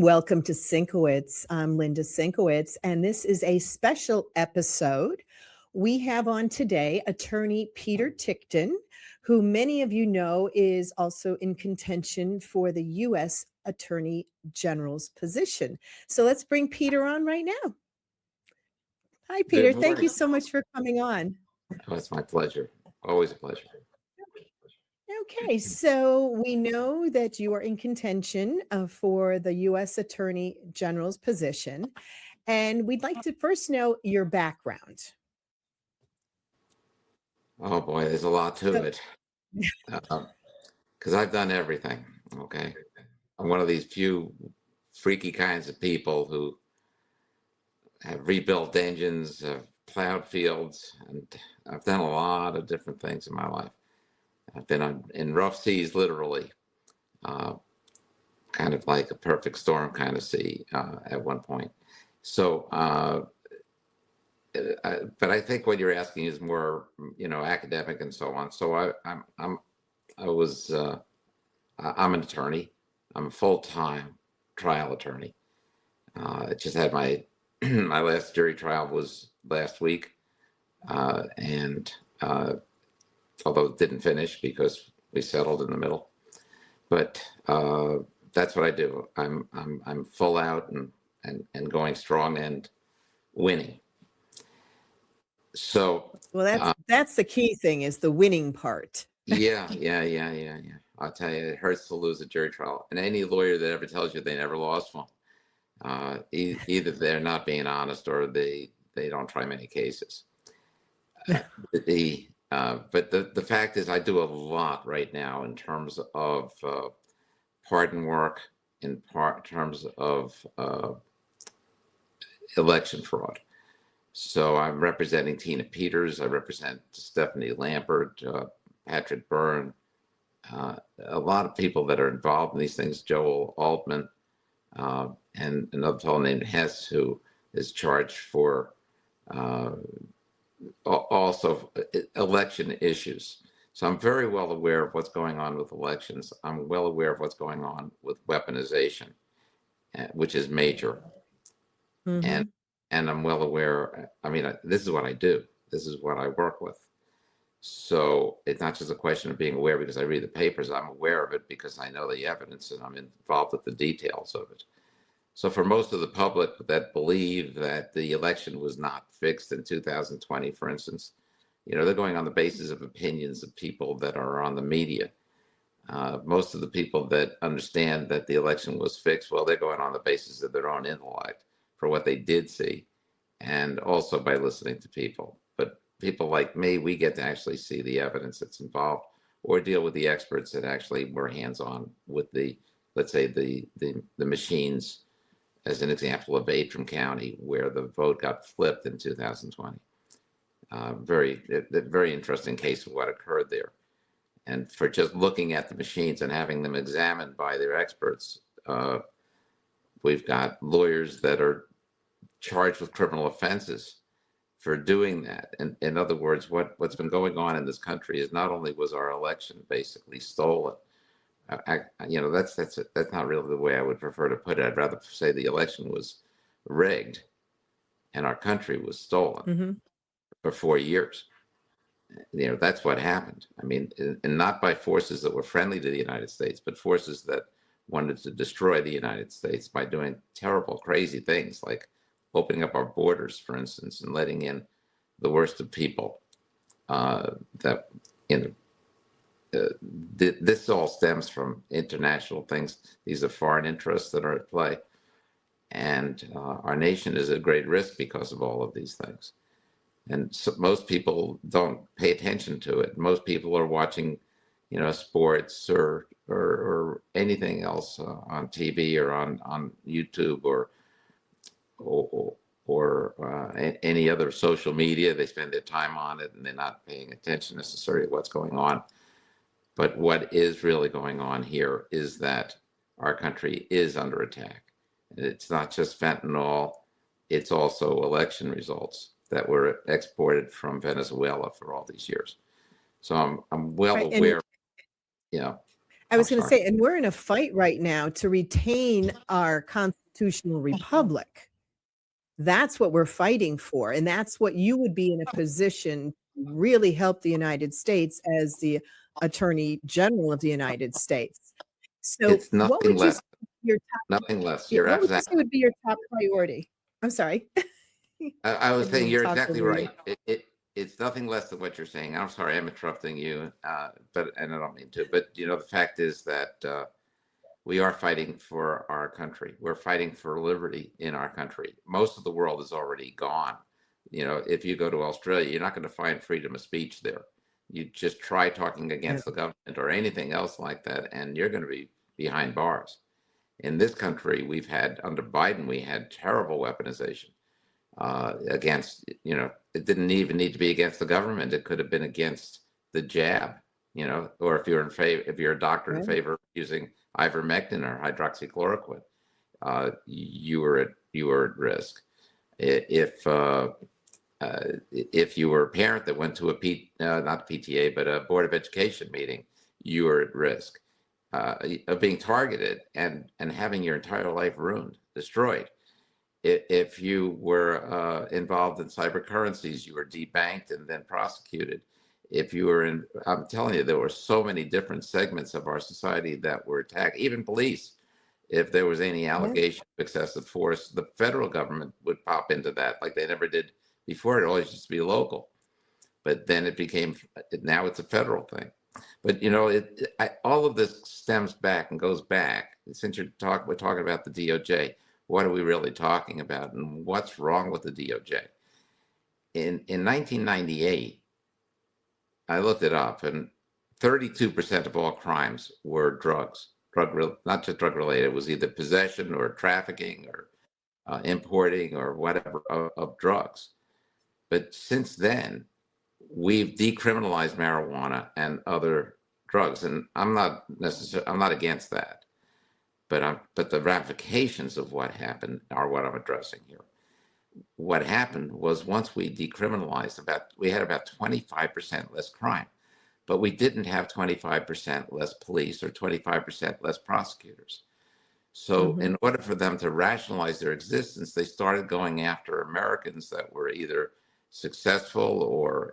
and welcome to Sinkowitz. I'm Linda Sinkowitz, and this is a special episode. We have on today attorney Peter Ticktin, who many of you know is also in contention for the U.S. Attorney General's position. So let's bring Peter on right now. Hi, Peter. Thank you so much for coming on. Oh, it's my pleasure. Always a pleasure. Okay, so we know that you are in contention for the U.S. Attorney General's position, and we'd like to first know your background. Oh boy, there's a lot to it. Because I've done everything. Okay, I'm one of these few freaky kinds of people who have rebuilt engines, have plowed fields, and I've done a lot of different things in my life. I've been in rough seas, literally, kind of like a perfect storm kind of sea at one point. So, but I think what you're asking is more, academic and so on. So I'm an attorney. I'm a full-time trial attorney. I just had my my last jury trial was last week, and although it didn't finish because we settled in the middle. But that's what I do. I'm full out and going strong and winning. So that's the key thing, is the winning part. Yeah. I'll tell you, it hurts to lose a jury trial. And any lawyer that ever tells you they never lost one, either they're not being honest or they don't try many cases. But the fact is, I do a lot right now in terms of pardon work, in terms of election fraud. So I'm representing Tina Peters. I represent Stephanie Lambert, Patrick Byrne, a lot of people that are involved in these things. Joel Altman, and another fellow named Hess, who is charged for also election issues. So I'm very well aware of what's going on with elections. I'm well aware of what's going on with weaponization, which is major. Mm-hmm. And I'm well aware, this is what I do. This is what I work with. So it's not just a question of being aware because I read the papers. I'm aware of it because I know the evidence and I'm involved with the details of it. So for most of the public that believe that the election was not fixed in 2020, for instance, they're going on the basis of opinions of people that are on the media. Most of the people that understand that the election was fixed, well, they're going on the basis of their own intellect for what they did see, and also by listening to people. But people like me, we get to actually see the evidence that's involved or deal with the experts that actually were hands-on with let's say the machines, as an example of Antrim County, where the vote got flipped in 2020. Very interesting case of what occurred there. And for just looking at the machines and having them examined by their experts, we've got lawyers that are charged with criminal offenses for doing that. And in other words, what's been going on in this country is not only was our election basically stolen, that's not really the way I would prefer to put it. I'd rather say the election was rigged and our country was stolen for 4 years. That's what happened. And not by forces that were friendly to the United States, but forces that wanted to destroy the United States by doing terrible, crazy things like opening up our borders, for instance, and letting in the worst of people. This all stems from international things. These are foreign interests that are at play. And our nation is at great risk because of all of these things. And so most people don't pay attention to it. Most people are watching, sports or anything else on TV or on YouTube or any other social media. They spend their time on it and they're not paying attention necessarily to what's going on. But what is really going on here is that our country is under attack. It's not just fentanyl, it's also election results that were exported from Venezuela for all these years. So I'm well aware. Yeah. I I'm was going to sorry. say, and we're in a fight right now to retain our constitutional republic. That's what we're fighting for. And that's what you would be in a position to really help the United States as the Attorney General of the United States. So It's what nothing would you say less. your Nothing less. yeah, You're what would you say exactly. would be your top priority? I'm sorry. I was Didn't saying mean to you're talk exactly over you. right. It's nothing less than what you're saying. I'm sorry, I'm interrupting you, and I don't mean to. But the fact is that we are fighting for our country. We're fighting for liberty in our country. Most of the world is already gone. If you go to Australia, you're not going to find freedom of speech there. You just try talking Yeah. against the government or anything else like that, and you're going to be behind bars. In this country, under Biden, we had terrible weaponization against, it didn't even need to be against the government. It could have been against the jab, or if you're a doctor in Right. favor of using ivermectin or hydroxychloroquine, you were at risk. If you were a parent that went to not PTA, but a Board of Education meeting, you were at risk of being targeted and having your entire life ruined, destroyed. If you were involved in cyber currencies, you were debanked and then prosecuted. If you were I'm telling you, there were so many different segments of our society that were attacked, even police. If there was any Yeah. allegation of excessive force, the federal government would pop into that like they never did before. It always used to be local, but then now it's a federal thing. But all of this stems back and goes back. Since we're talking about the DOJ, what are we really talking about, and what's wrong with the DOJ? In 1998, I looked it up, and 32% of all crimes were not just drug related. It was either possession or trafficking or importing or whatever of drugs. But since then, we've decriminalized marijuana and other drugs, and I'm not against that, but the ramifications of what happened are what I'm addressing here. What happened was once we decriminalized, we had about 25% less crime, but we didn't have 25% less police or 25% less prosecutors. So in order for them to rationalize their existence, they started going after Americans that were either successful or,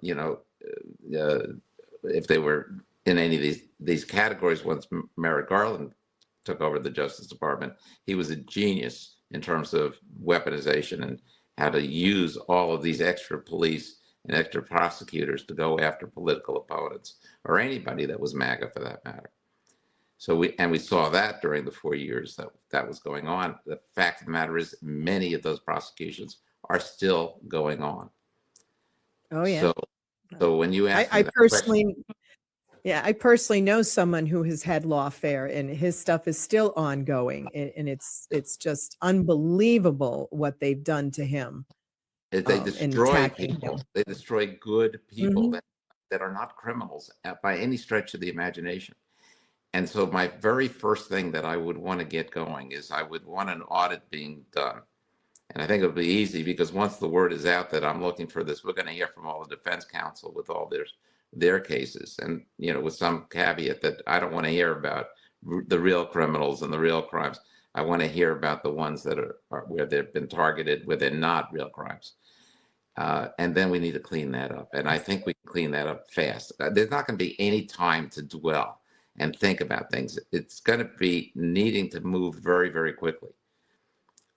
if they were in any of these categories. Once Merrick Garland took over the Justice Department, he was a genius in terms of weaponization and how to use all of these extra police and extra prosecutors to go after political opponents or anybody that was MAGA for that matter. So we saw that during the 4 years that was going on. The fact of the matter is, many of those prosecutions are still going on. Oh, yeah. So when you ask me I that question, personally, yeah, I personally know someone who has had lawfare, and his stuff is still ongoing, and it's just unbelievable what they've done to him they in destroy attacking him. people. They destroy good people Mhm. that are not criminals by any stretch of the imagination. And so my very first thing that I would want to get going is I would want an audit being done. And I think it'll be easy because once the word is out that I'm looking for this, we're going to hear from all the defense counsel with all their cases. And, with some caveat that I don't want to hear about the real criminals and the real crimes. I want to hear about the ones that are where they've been targeted, where they're not real crimes. And then we need to clean that up. And I think we can clean that up fast. There's not going to be any time to dwell and think about things. It's going to be needing to move very, very quickly.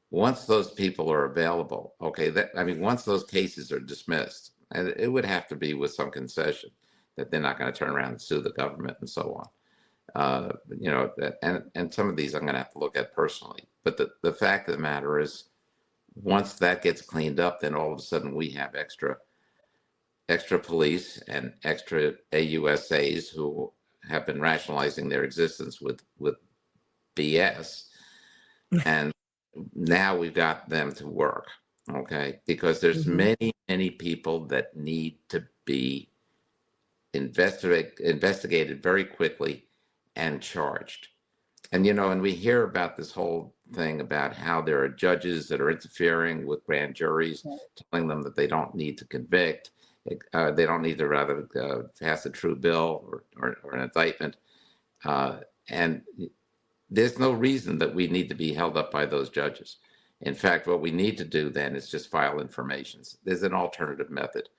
Once those people are available, okay, once those cases are dismissed, and it would have to be with some concession that they're not going to turn around and sue the government and so on. And some of these I'm going to have to look at personally. But the fact of the matter is, once that gets cleaned up, then all of a sudden we have extra police and extra AUSAs who have been rationalizing their existence with BS. And now we've got them to work, okay? Because there's many, many people that need to be investigated very quickly and charged. And, and we hear about this whole thing about how there are judges that are interfering with grand juries, telling them that they don't need to convict. They don't need to rather pass a true bill or an indictment. And there's no reason that we need to be held up by those judges. In fact, what we need to do then is just file informations. There's an alternative method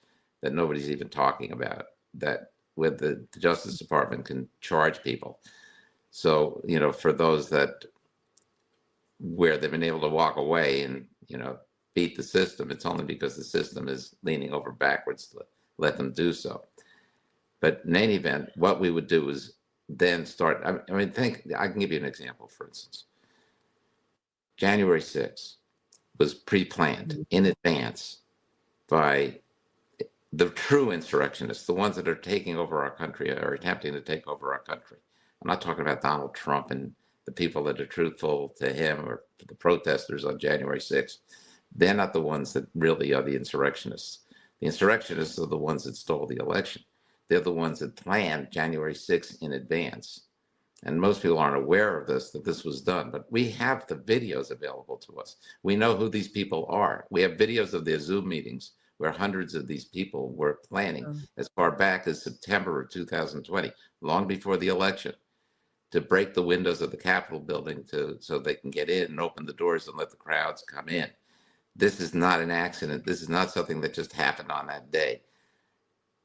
that nobody's even talking about, that with the Justice Department can charge people. So, for those that where they've been able to walk away and, beat the system, it's only because the system is leaning over backwards to let them do so. But in any event, what we would do is then start. I can give you an example, for instance. January 6th was pre-planned in advance by the true insurrectionists, the ones that are taking over our country or attempting to take over our country. I'm not talking about Donald Trump and the people that are truthful to him or the protesters on January 6th. They're not the ones that really are the insurrectionists. The insurrectionists are the ones that stole the election. They're the ones that planned January 6th in advance. And most people aren't aware of this, that this was done. But we have the videos available to us. We know who these people are. We have videos of their Zoom meetings where hundreds of these people were planning as far back as September of 2020, long before the election, to break the windows of the Capitol building so they can get in and open the doors and let the crowds come in. This is not an accident. This is not something that just happened on that day.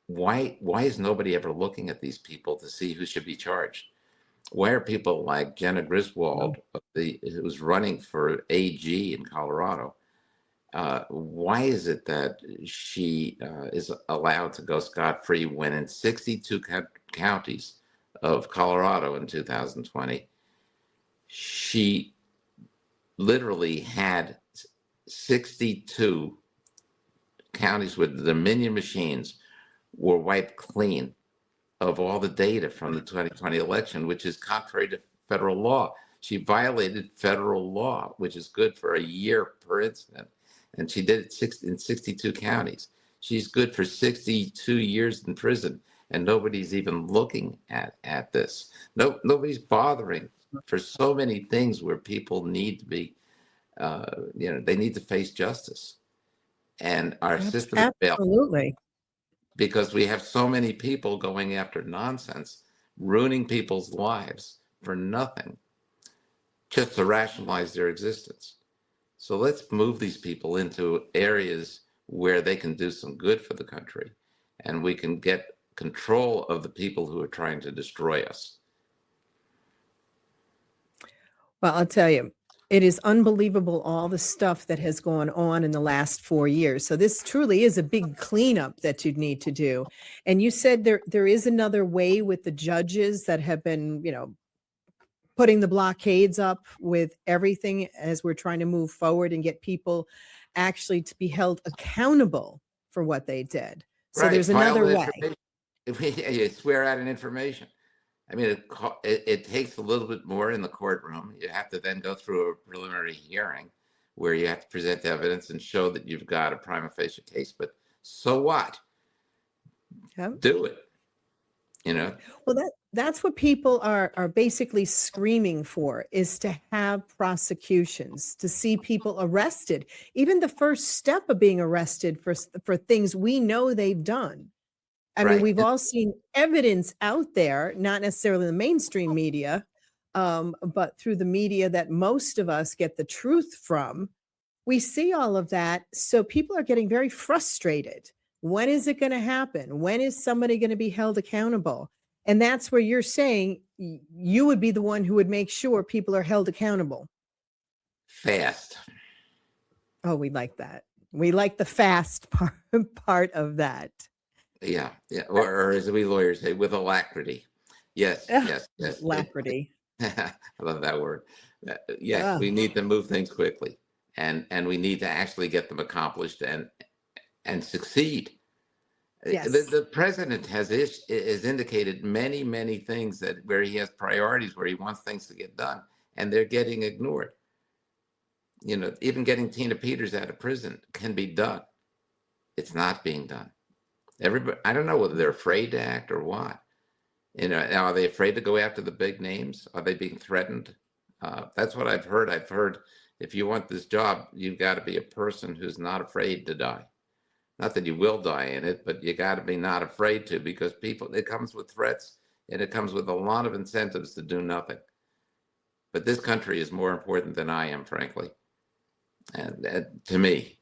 Why is nobody ever looking at these people to see who should be charged? Why are people like Jenna Griswold, who's running for AG in Colorado, why is it that she is allowed to go scot-free when in 62 counties of Colorado in 2020, she literally had 62 counties where the Dominion machines were wiped clean of all the data from the 2020 election, which is contrary to federal law. She violated federal law, which is good for a year per incident. And she did it in 62 counties. She's good for 62 years in prison, and nobody's even looking at this. Nobody's bothering for so many things where people need to be, they need to face justice. And our system is failed Absolutely. because we have so many people going after nonsense, ruining people's lives for nothing, just to rationalize their existence. So let's move these people into areas where they can do some good for the country, and we can get control of the people who are trying to destroy us. Well, I'll tell you, it is unbelievable all the stuff that has gone on in the last 4 years. So this truly is a big cleanup that you'd need to do. And you said there is another way with the judges that have been, putting the blockades up with everything as we're trying to move forward and get people actually to be held accountable for what they did. So Right. there's another way. You swear out an information. I mean, it takes a little bit more in the courtroom. You have to then go through a preliminary hearing where you have to present evidence and show that you've got a prima facie case. But so what? Yep. Do it. Well, that's what people are basically screaming for, is to have prosecutions, to see people arrested. Even the first step of being arrested for things we know they've done. I mean, we've all seen evidence out there, not necessarily the mainstream media, but through the media that most of us get the truth from. We see all of that. So people are getting very frustrated. When is it going to happen? When is somebody going to be held accountable? And that's where you're saying you would be the one who would make sure people are held accountable. Fast. Oh, we like that. We like the fast part of that. Yeah. Or as we lawyers say, with alacrity. Yes. Alacrity. I love that word. Yes, we need to move things quickly, and we need to actually get them accomplished and succeed. Yes. The president has indicated many things where he has priorities, where he wants things to get done, and they're getting ignored. Even getting Tina Peters out of prison can be done. It's not being done. Everybody, I don't know whether they're afraid to act or what. Now, are they afraid to go after the big names? Are they being threatened? That's what I've heard. I've heard if you want this job, you've got to be a person who's not afraid to die. Not that you will die in it, but you got to be not afraid to, because it comes with threats. and it comes with a lot of incentives to do nothing. But this country is more important than I am, frankly, and to me.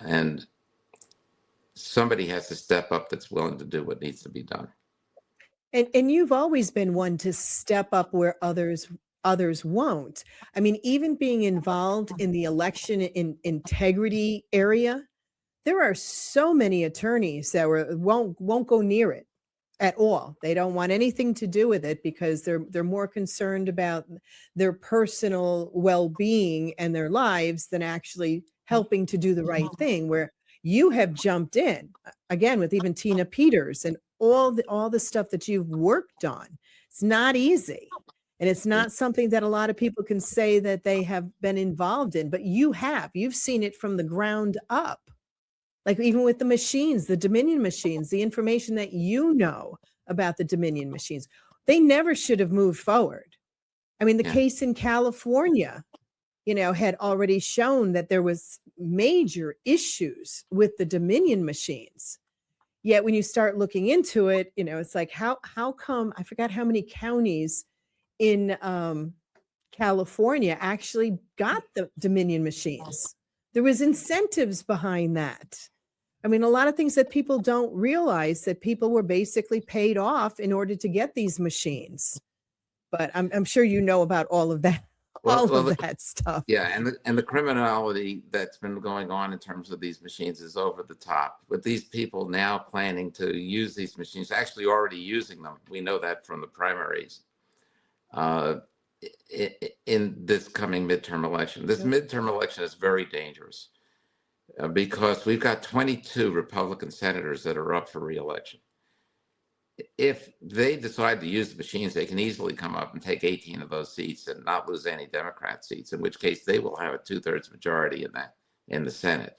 And somebody has to step up that's willing to do what needs to be done. And you've always been one to step up where others won't. I mean, even being involved in the election in integrity area, there are so many attorneys that won't go near it at all. They don't want anything to do with it because they're more concerned about their personal well-being and their lives than actually helping to do the right thing, where you have jumped in again with even Tina Peters and all the stuff that you've worked on. It's not easy. And it's not something that a lot of people can say that they have been involved in, but you've seen it from the ground up. Like even with the machines, the Dominion machines, the information that you know about the Dominion machines, they never should have moved forward. I mean, the case in California, had already shown that there was major issues with the Dominion machines. Yet when you start looking into it, it's like, how come, I forgot how many counties in California actually got the Dominion machines. There was incentives behind that. I mean, a lot of things that people don't realize, that people were basically paid off in order to get these machines. But I'm sure you know about all of that, that stuff. Yeah, and the criminality that's been going on in terms of these machines is over the top. With these people now planning to use these machines, actually already using them, we know that from the primaries, in this coming midterm election. This midterm election is very dangerous. Because we've got 22 Republican senators that are up for re-election. If they decide to use the machines, they can easily come up and take 18 of those seats and not lose any Democrat seats, in which case they will have a 2/3 majority in the Senate.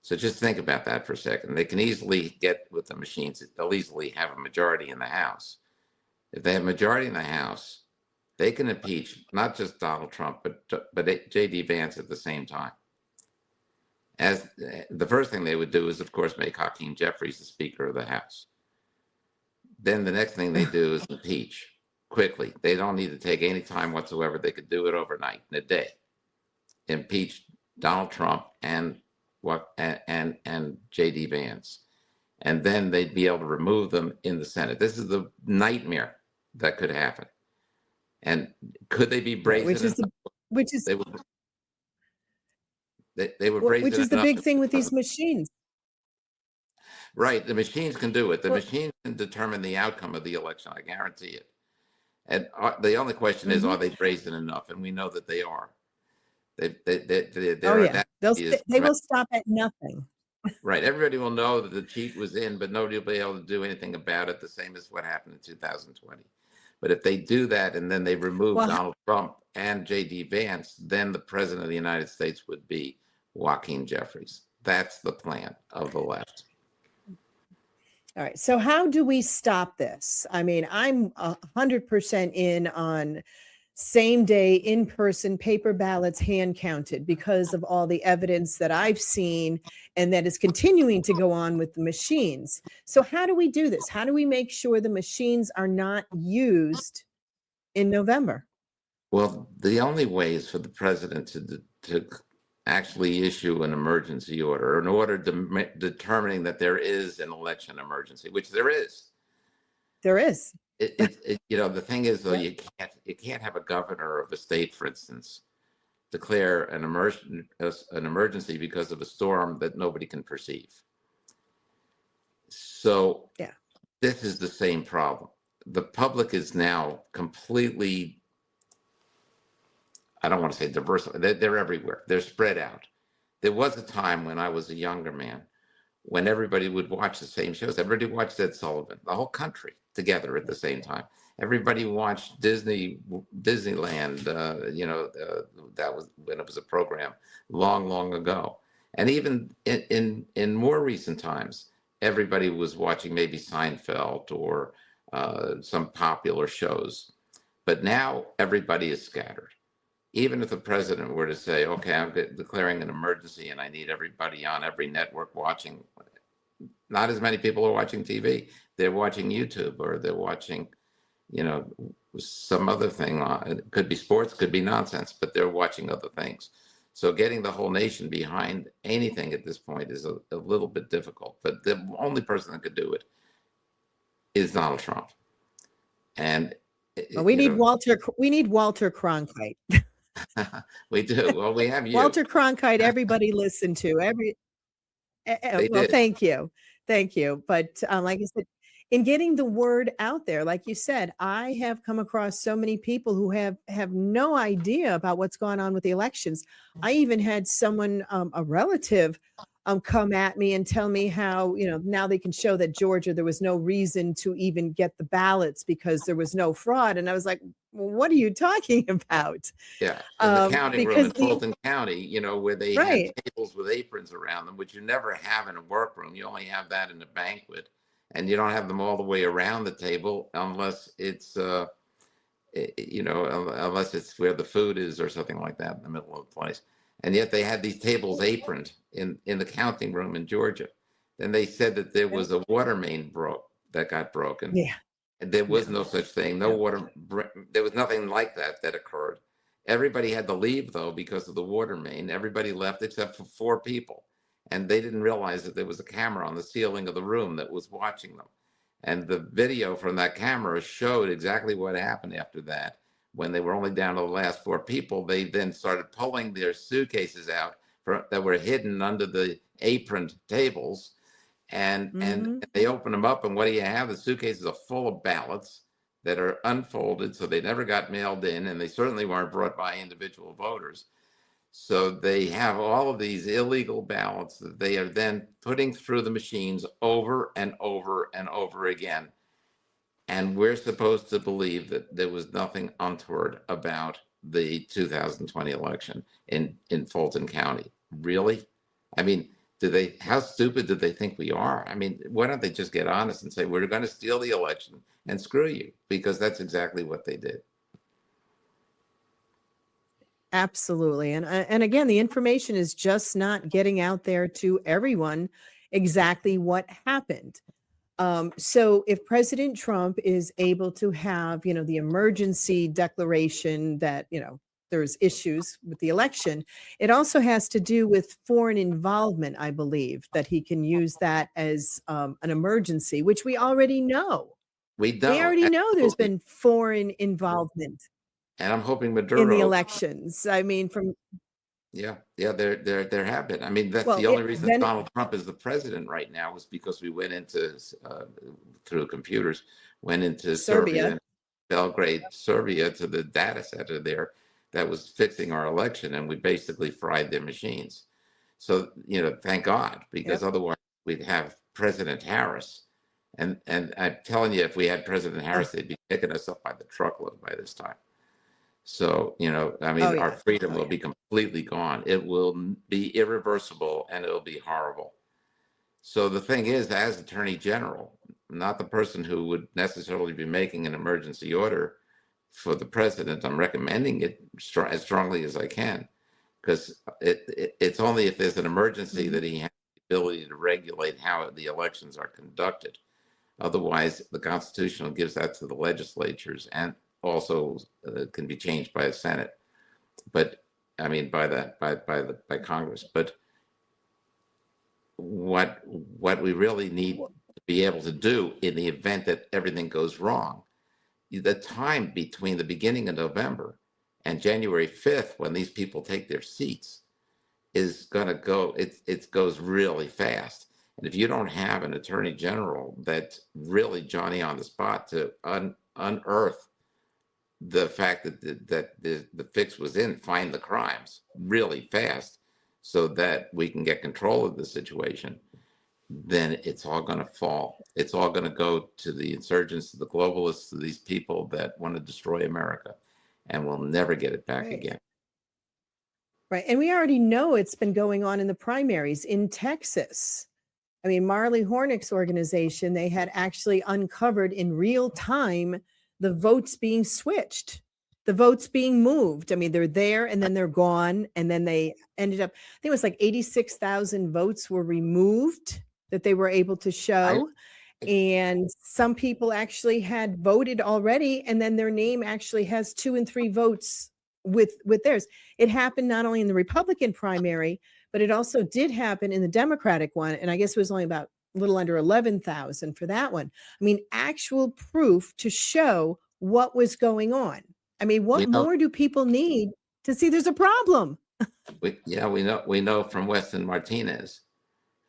So just think about that for a second. They can easily get with the machines, they'll easily have a majority in the House. If they have a majority in the House, they can impeach not just Donald Trump, but J.D. Vance at the same time. As the first thing they would do is, of course, make Hakeem Jeffries the Speaker of the House. Then the next thing they do is impeach quickly. They don't need to take any time whatsoever. They could do it overnight, in a day. Impeach Donald Trump and J.D. Vance, and then they'd be able to remove them in the Senate. This is the nightmare that could happen. And could they be brazen? Which is they were brazen. Which is the big thing with these machines. Right. The machines can do it. The machines can determine the outcome of the election. I guarantee it. And the only question is, are they brazen enough? And we know that they are. They will stop at nothing. Right. Everybody will know that the cheat was in, but nobody will be able to do anything about it, the same as what happened in 2020. But if they do that and then they remove Donald Trump and J.D. Vance, then the president of the United States would be Hakeem Jeffries. That's the plan of the left. All right. So how do we stop this? I mean, I'm 100% in on same day, in-person, paper ballots, hand counted, because of all the evidence that I've seen and that is continuing to go on with the machines. So how do we do this? How do we make sure the machines are not used in November? Well, the only way is for the president to actually issue an emergency order, an order determining that there is an election emergency, which there is. There is. The thing is, though, you can't have a governor of a state, for instance, declare an emergency because of a storm that nobody can perceive. So this is the same problem. The public is now completely, I don't want to say diverse, they're everywhere. They're spread out. There was a time when I was a younger man when everybody would watch the same shows. Everybody watched Ed Sullivan, the whole country together at the same time. Everybody watched Disneyland, that was when it was a program long, long ago. And even in more recent times, everybody was watching maybe Seinfeld or some popular shows. But now everybody is scattered. Even if the president were to say, okay, I'm declaring an emergency and I need everybody on every network watching, not as many people are watching TV. They're watching YouTube, or they're watching, you know, some other thing. It could be sports, could be nonsense, but they're watching other things. So getting the whole nation behind anything at this point is a little bit difficult. But the only person that could do it is Donald Trump. And Well, we need Walter Cronkite. we do. Well, we have you. Walter Cronkite, everybody listened to. They Well, did. thank you. Thank you. But like I said, in getting the word out there, like you said, I have come across so many people who have no idea about what's going on with the elections. I even had someone, a relative, come at me and tell me how, now they can show that Georgia, there was no reason to even get the ballots because there was no fraud. And I was like, well, what are you talking about? Yeah, in the counting room Because in Fulton County, where they had right. tables with aprons around them, which you never have in a workroom. You only have that in a banquet, and you don't have them all the way around the table unless it's, unless it's where the food is or something like that in the middle of the place. And yet they had these tables aproned in the counting room in Georgia. Then they said that there was a water main that got broken. Yeah. There was no such thing. No water. There was nothing like that occurred. Everybody had to leave, though, because of the water main. Everybody left except for 4 people. And they didn't realize that there was a camera on the ceiling of the room that was watching them. And the video from that camera showed exactly what happened after that. When they were only down to the last 4 people, they then started pulling their suitcases out that were hidden under the aproned tables. And they open them up, and what do you have? The suitcases are full of ballots that are unfolded, so they never got mailed in, and they certainly weren't brought by individual voters. So they have all of these illegal ballots that they are then putting through the machines over and over and over again. And we're supposed to believe that there was nothing untoward about the 2020 election in Fulton County. Really? I mean, how stupid do they think we are? I mean, why don't they just get honest and say, we're going to steal the election and screw you? Because that's exactly what they did. Absolutely. And again, the information is just not getting out there to everyone exactly what happened. So if President Trump is able to have, the emergency declaration that, there's issues with the election, it also has to do with foreign involvement, I believe, that he can use that as an emergency, which we already know. We already know there's been foreign involvement. And I'm hoping Maduro in the elections. I mean, Yeah, there have been. I mean, that's the only reason Donald Trump is the president right now was because we went into through computers, went into Serbia, Belgrade, Serbia, to the data center there that was fixing our election, and we basically fried their machines. So thank God, because otherwise we'd have President Harris, and I'm telling you, if we had President Harris, they'd be picking us up by the truckload by this time. So, I mean, our freedom will be completely gone. It will be irreversible, and it'll be horrible. So the thing is, as Attorney General, not the person who would necessarily be making an emergency order for the president, I'm recommending it as strongly as I can, because it's only if there's an emergency that he has the ability to regulate how the elections are conducted. Otherwise, the Constitution gives that to the legislatures, and also can be changed by the Senate, but I mean by Congress. But what we really need to be able to do in the event that everything goes wrong, the time between the beginning of November and January 5th, when these people take their seats, is going to go. It goes really fast. And if you don't have an attorney general that's really Johnny on the spot to unearth the fact that the fix was in, find the crimes really fast so that we can get control of the situation, then it's all going to fall. It's all going to go to the insurgents, to the globalists, to these people that want to destroy America, and we'll never get it back again. Right. And we already know it's been going on in the primaries in Texas. I mean, Marley Hornick's organization, they had actually uncovered in real time the votes being switched, the votes being moved. I mean, they're there and then they're gone. And then they ended up, I think it was like 86,000 votes were removed that they were able to I, show. And some people actually had voted already, and then their name actually has 2 and 3 votes with theirs. It happened not only in the Republican primary, but it also did happen in the Democratic one, and I guess it was only about a little under 11,000 for that one. I mean, actual proof to show what was going on. I mean, what we know, more do people need to see there's a problem? we know from Weston Martinez,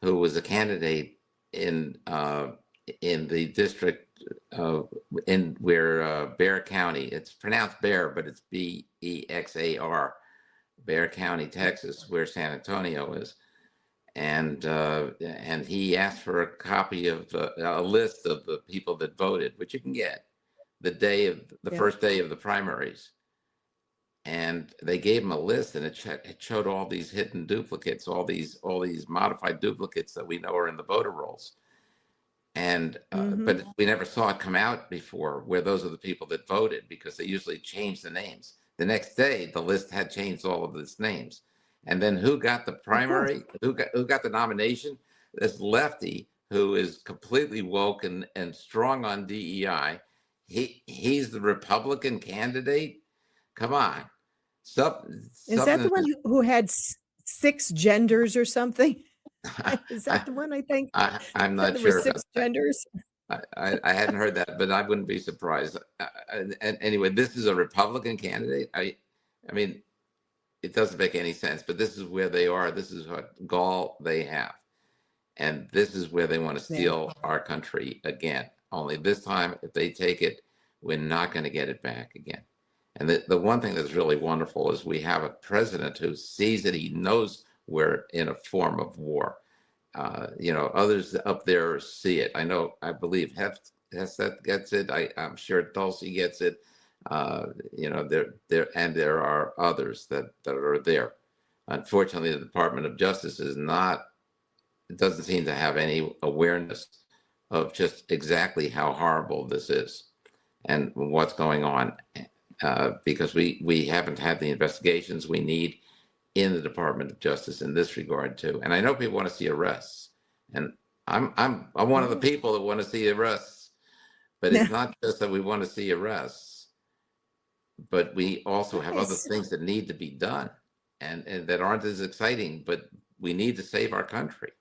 who was a candidate in the district in where Bear County. It's pronounced Bear, but it's Bexar, Bear County, Texas, where San Antonio is. And he asked for a copy of a list of the people that voted, which you can get the day of the Yeah. first day of the primaries. And they gave him a list, and it showed all these hidden duplicates, all these modified duplicates that we know are in the voter rolls. And but we never saw it come out before, where those are the people that voted, because they usually change the names. The next day, the list had changed all of its names. And then who got the primary? Who got the nomination? This lefty who is completely woke and strong on DEI. He's the Republican candidate. Come on. Is that the one who had 6 genders or something? Is that the one, I think? I'm not There were sure 6 genders? I hadn't heard that, but I wouldn't be surprised. And anyway, this is a Republican candidate. I mean, it doesn't make any sense, but this is where they are. This is what gall they have. And this is where they want to steal our country again. Only this time, if they take it, we're not going to get it back again. And the one thing that's really wonderful is we have a president who sees it. He knows we're in a form of war. Others up there see it. I believe Heseth gets it. I'm sure Tulsi gets it. There are others that are there. Unfortunately, the Department of Justice doesn't seem to have any awareness of just exactly how horrible this is and what's going on, because we haven't had the investigations we need in the Department of Justice in this regard too. And I know people want to see arrests, and I'm one of the people that want to see arrests, but it's not just that we want to see arrests, but we also have other things that need to be done and that aren't as exciting, but we need to save our country.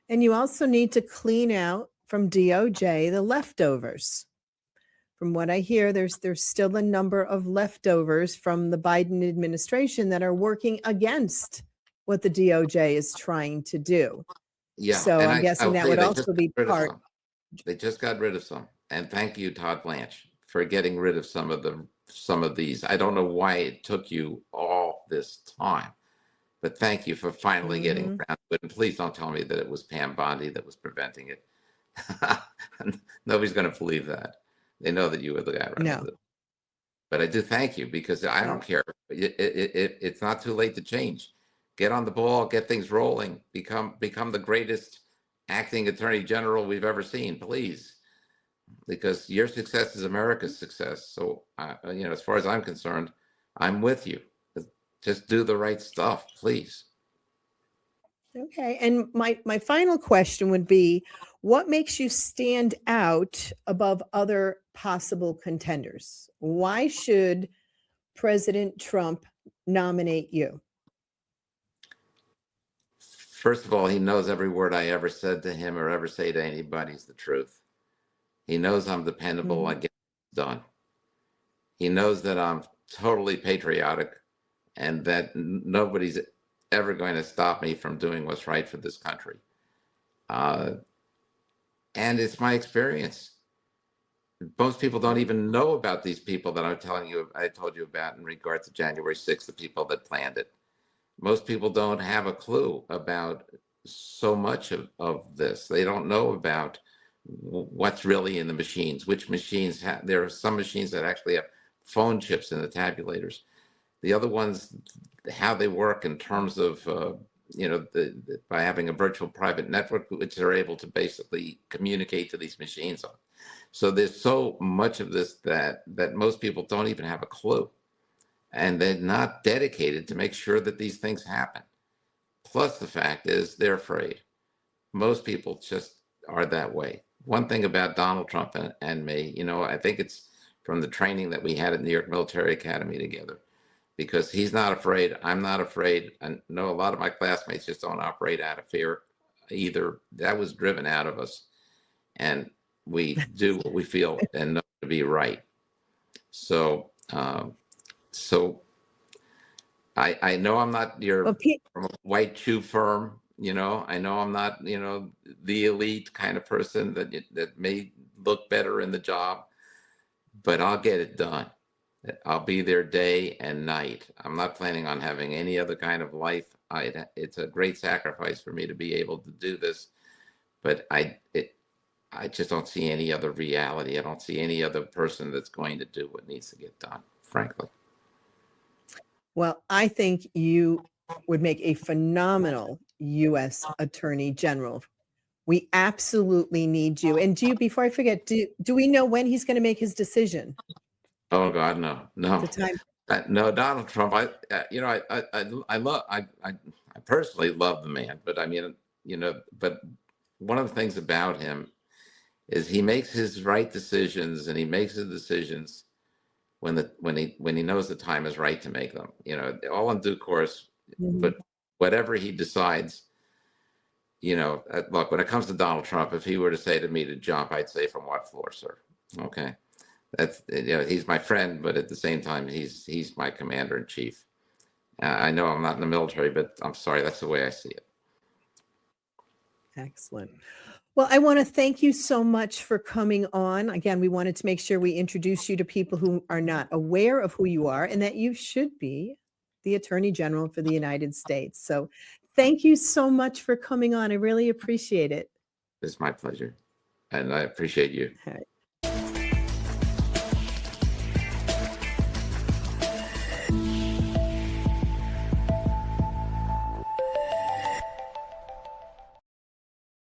And you also need to clean out from DOJ the leftovers. From what I hear, there's still a number of leftovers from the Biden administration that are working against what the DOJ is trying to do. Yeah. So I'm guessing that would also be part. They just got rid of some. And thank you, Todd Blanche, for getting rid of some of these. I don't know why it took you all this time, but thank you for finally getting around to it. And please don't tell me that it was Pam Bondi that was preventing it. Nobody's going to believe that. They know that you were the guy running it. But I do thank you, because I don't care. It's not too late to change. Get on the ball, get things rolling, become the greatest acting attorney general we've ever seen, please. Because your success is America's success. So, as far as I'm concerned, I'm with you. Just do the right stuff, please. Okay. And my final question would be, what makes you stand out above other possible contenders? Why should President Trump nominate you? First of all, he knows every word I ever said to him or ever say to anybody is the truth. He knows I'm dependable. I get it done. He knows that I'm totally patriotic and that nobody's ever going to stop me from doing what's right for this country. And it's my experience. Most people don't even know about these people that I told you about in regard to January 6th, the people that planned it. Most people don't have a clue about so much of this. They don't know about what's really in the machines, which machines there are some machines that actually have phone chips in the tabulators. The other ones, how they work in terms of, by having a virtual private network, which they're able to basically communicate to these machines on. So there's so much of this that most people don't even have a clue. And they're not dedicated to make sure that these things happen. Plus the fact is they're afraid. most people just are that way. One thing about Donald Trump and me, I think it's from the training that we had at New York Military Academy together, because he's not afraid. I'm not afraid. I know a lot of my classmates just don't operate out of fear either. That was driven out of us. And we do what we feel and know to be right. So, so I know I'm not Well, from a white shoe firm. I know I'm not, the elite kind of person that may look better in the job, but I'll get it done. I'll be there day and night. I'm not planning on having any other kind of life. It's a great sacrifice for me to be able to do this, but I just don't see any other reality. I don't see any other person that's going to do what needs to get done, frankly. Well, I think you would make a phenomenal U.S. Attorney General. We absolutely need you. And before I forget, do we know when he's going to make his decision? Oh God, no. The time. No, Donald Trump. I love. I personally love the man, but I mean, but one of the things about him is he makes his right decisions, and he makes his decisions when he knows the time is right to make them. All in due course. Mhm. But whatever he decides, look, when it comes to Donald Trump, if he were to say to me to jump, I'd say, from what floor, sir? Okay. That's, he's my friend, but at the same time, he's my commander in chief. I know I'm not in the military, but I'm sorry, that's the way I see it. Excellent. Well, I want to thank you so much for coming on. Again, we wanted to make sure we introduce you to people who are not aware of who you are, and that you should be the Attorney General for the United States. So thank you so much for coming on. I really appreciate it. It's my pleasure, and I appreciate you. All right.